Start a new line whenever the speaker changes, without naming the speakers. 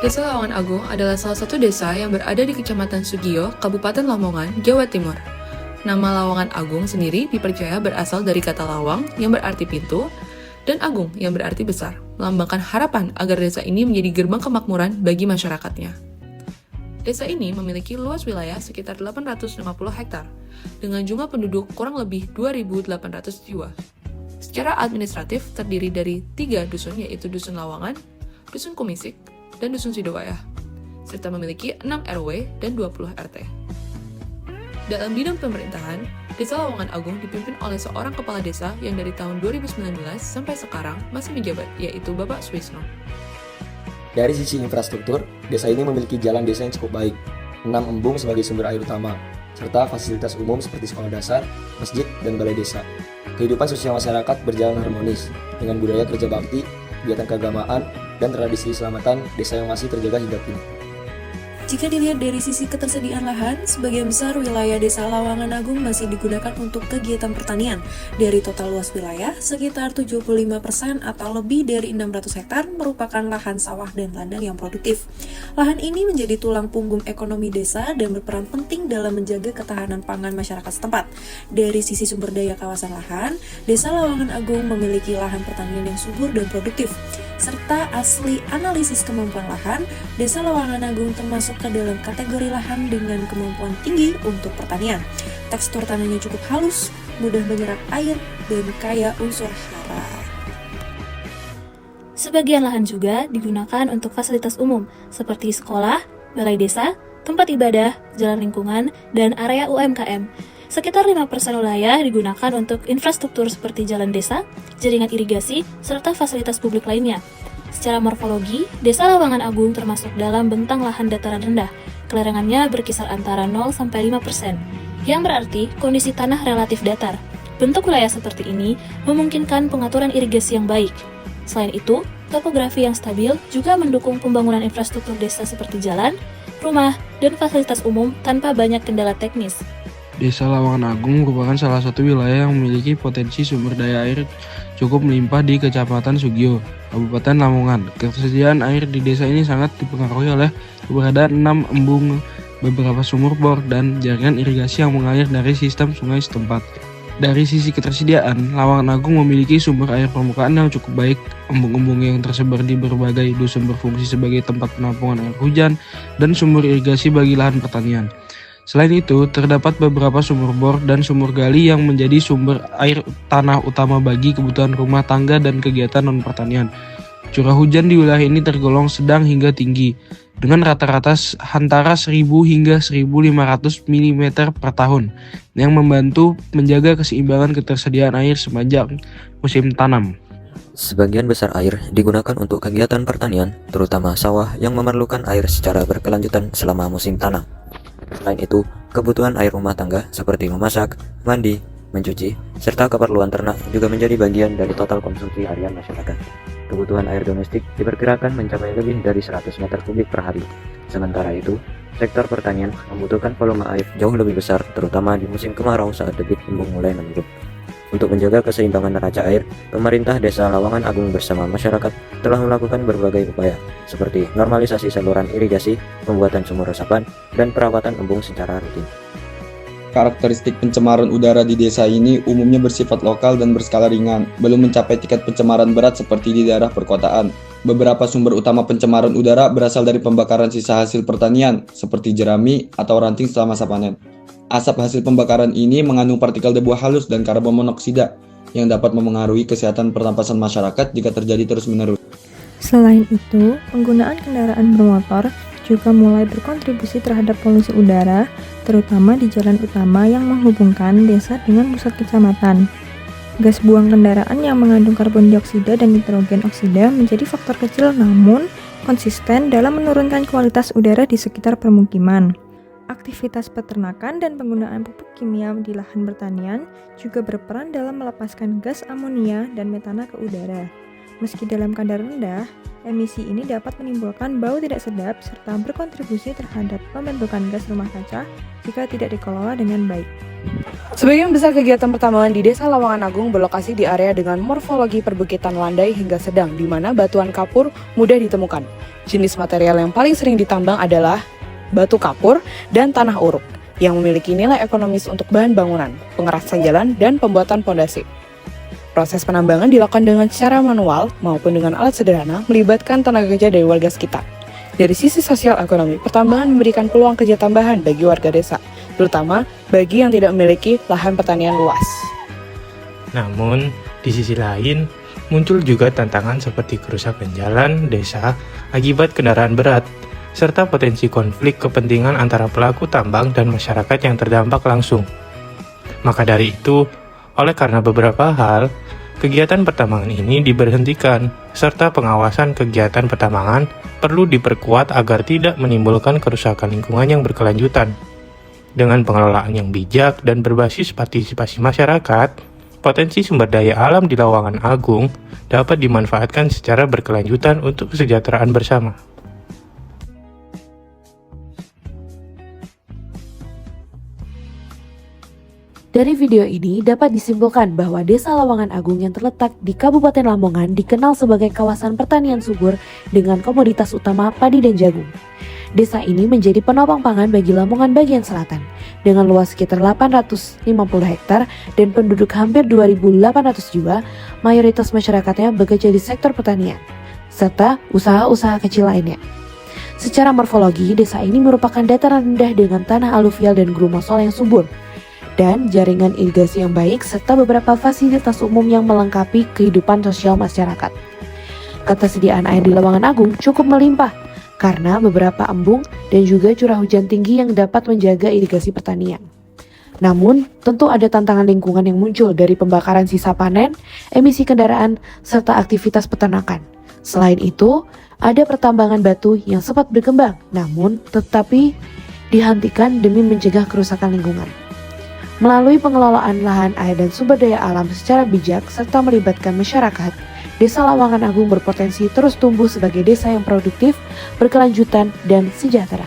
Desa Lawangan Agung adalah salah satu desa yang berada di Kecamatan Sugio, Kabupaten Lamongan, Jawa Timur. Nama Lawangan Agung sendiri dipercaya berasal dari kata lawang yang berarti pintu, dan agung yang berarti besar, melambangkan harapan agar desa ini menjadi gerbang kemakmuran bagi masyarakatnya. Desa ini memiliki luas wilayah sekitar 850 hektar, dengan jumlah penduduk kurang lebih 2.800 jiwa. Secara administratif terdiri dari 3 dusun, yaitu Dusun Lawangan, Dusun Kumisik, dan Dusun Sidowayah, serta memiliki 6 RW dan 20 RT. Dalam bidang pemerintahan, Desa Lawangan Agung dipimpin oleh seorang kepala desa yang dari tahun 2019 sampai sekarang masih menjabat, yaitu Bapak Suisno.
Dari sisi infrastruktur, desa ini memiliki jalan desa yang cukup baik, 6 embung sebagai sumber air utama, serta fasilitas umum seperti sekolah dasar, masjid, dan balai desa. Kehidupan sosial masyarakat berjalan harmonis, dengan budaya kerja bakti, kegiatan keagamaan, dan tradisi keselamatan desa yang masih terjaga hingga kini.
Jika dilihat dari sisi ketersediaan lahan, sebagian besar wilayah Desa Lawangan Agung masih digunakan untuk kegiatan pertanian. Dari total luas wilayah, sekitar 75% atau lebih dari 600 hektar merupakan lahan sawah dan ladang yang produktif. Lahan ini menjadi tulang punggung ekonomi desa dan berperan penting dalam menjaga ketahanan pangan masyarakat setempat. Dari sisi sumber daya kawasan lahan, Desa Lawangan Agung memiliki lahan pertanian yang subur dan produktif. Serta asli analisis kemampuan lahan, Desa Lawangan Agung termasuk ke dalam kategori lahan dengan kemampuan tinggi untuk pertanian. Tekstur tanahnya cukup halus, mudah menyerap air, dan kaya unsur hara. Sebagian lahan juga digunakan untuk fasilitas umum, seperti sekolah, balai desa, tempat ibadah, jalan lingkungan, dan area UMKM. Sekitar 5% wilayah digunakan untuk infrastruktur seperti jalan desa, jaringan irigasi, serta fasilitas publik lainnya. Secara morfologi, Desa Lawangan Agung termasuk dalam bentang lahan dataran rendah. Kelerengannya berkisar antara 0-5%, yang berarti kondisi tanah relatif datar. Bentuk wilayah seperti ini memungkinkan pengaturan irigasi yang baik. Selain itu, topografi yang stabil juga mendukung pembangunan infrastruktur desa seperti jalan, rumah, dan fasilitas umum tanpa banyak kendala teknis.
Desa Lawangan Agung merupakan salah satu wilayah yang memiliki potensi sumber daya air cukup melimpah di Kecamatan Sugio, Kabupaten Lamongan. Ketersediaan air di desa ini sangat dipengaruhi oleh keberadaan 6 embung, beberapa sumur bor, dan jaringan irigasi yang mengalir dari sistem sungai setempat. Dari sisi ketersediaan, Lawangan Agung memiliki sumber air permukaan yang cukup baik. Embung-embung yang tersebar di berbagai dusun berfungsi sebagai tempat penampungan air hujan dan sumber irigasi bagi lahan pertanian. Selain itu, terdapat beberapa sumur bor dan sumur gali yang menjadi sumber air tanah utama bagi kebutuhan rumah tangga dan kegiatan non-pertanian. Curah hujan di wilayah ini tergolong sedang hingga tinggi, dengan rata-rata antara 1.000 hingga 1.500 mm per tahun, yang membantu menjaga keseimbangan ketersediaan air sepanjang musim tanam.
Sebagian besar air digunakan untuk kegiatan pertanian, terutama sawah yang memerlukan air secara berkelanjutan selama musim tanam. Selain itu, kebutuhan air rumah tangga seperti memasak, mandi, mencuci, serta keperluan ternak juga menjadi bagian dari total konsumsi harian masyarakat. Kebutuhan air domestik diperkirakan mencapai lebih dari 100 meter kubik per hari. Sementara itu, sektor pertanian membutuhkan volume air jauh lebih besar, terutama di musim kemarau saat debit embung mulai menurun. Untuk menjaga keseimbangan neraca air, pemerintah Desa Lawangan Agung bersama masyarakat telah melakukan berbagai upaya, seperti normalisasi saluran irigasi, pembuatan sumur resapan, dan perawatan embung secara rutin.
Karakteristik pencemaran udara di desa ini umumnya bersifat lokal dan berskala ringan, belum mencapai tingkat pencemaran berat seperti di daerah perkotaan. Beberapa sumber utama pencemaran udara berasal dari pembakaran sisa hasil pertanian, seperti jerami atau ranting setelah masa panen. Asap hasil pembakaran ini mengandung partikel debu halus dan karbon monoksida yang dapat memengaruhi kesehatan pernapasan masyarakat jika terjadi terus-menerus.
Selain itu, penggunaan kendaraan bermotor juga mulai berkontribusi terhadap polusi udara, terutama di jalan utama yang menghubungkan desa dengan pusat kecamatan. Gas buang kendaraan yang mengandung karbon dioksida dan nitrogen oksida menjadi faktor kecil namun konsisten dalam menurunkan kualitas udara di sekitar permukiman. Aktivitas peternakan dan penggunaan pupuk kimia di lahan pertanian juga berperan dalam melepaskan gas amonia dan metana ke udara. Meski dalam kadar rendah, emisi ini dapat menimbulkan bau tidak sedap serta berkontribusi terhadap pembentukan gas rumah kaca jika tidak dikelola dengan baik.
Sebagian besar kegiatan pertambangan di Desa Lawangan Agung berlokasi di area dengan morfologi perbukitan landai hingga sedang, di mana batuan kapur mudah ditemukan. Jenis material yang paling sering ditambang adalah batu kapur dan tanah uruk, yang memiliki nilai ekonomis untuk bahan bangunan, pengerasan jalan, dan pembuatan pondasi. Proses penambangan dilakukan dengan secara manual maupun dengan alat sederhana, melibatkan tenaga kerja dari warga sekitar. Dari sisi sosial ekonomi, pertambangan memberikan peluang kerja tambahan bagi warga desa, terutama bagi yang tidak memiliki lahan pertanian luas.
Namun, di sisi lain, muncul juga tantangan seperti kerusakan jalan desa akibat kendaraan berat, serta potensi konflik kepentingan antara pelaku tambang dan masyarakat yang terdampak langsung. Maka dari itu, oleh karena beberapa hal, kegiatan pertambangan ini diberhentikan, serta pengawasan kegiatan pertambangan perlu diperkuat agar tidak menimbulkan kerusakan lingkungan yang berkelanjutan. Dengan pengelolaan yang bijak dan berbasis partisipasi masyarakat, potensi sumber daya alam di Lawangan Agung dapat dimanfaatkan secara berkelanjutan untuk kesejahteraan bersama.
Dari video ini dapat disimpulkan bahwa Desa Lawangan Agung yang terletak di Kabupaten Lamongan dikenal sebagai kawasan pertanian subur dengan komoditas utama padi dan jagung. Desa ini menjadi penopang pangan bagi Lamongan bagian selatan, dengan luas sekitar 850 hektar dan penduduk hampir 2.800 jiwa, mayoritas masyarakatnya bekerja di sektor pertanian, serta usaha-usaha kecil lainnya. Secara morfologi, desa ini merupakan dataran rendah dengan tanah aluvial dan grumosol yang subur, dan jaringan irigasi yang baik serta beberapa fasilitas umum yang melengkapi kehidupan sosial masyarakat. Ketersediaan air di Lawangan Agung cukup melimpah karena beberapa embung dan juga curah hujan tinggi yang dapat menjaga irigasi pertanian. Namun, tentu ada tantangan lingkungan yang muncul dari pembakaran sisa panen, emisi kendaraan, serta aktivitas peternakan. Selain itu, ada pertambangan batu yang sempat berkembang, namun tetapi dihentikan demi mencegah kerusakan lingkungan. Melalui pengelolaan lahan air dan sumber daya alam secara bijak serta melibatkan masyarakat, Desa Lawangan Agung berpotensi terus tumbuh sebagai desa yang produktif, berkelanjutan, dan sejahtera.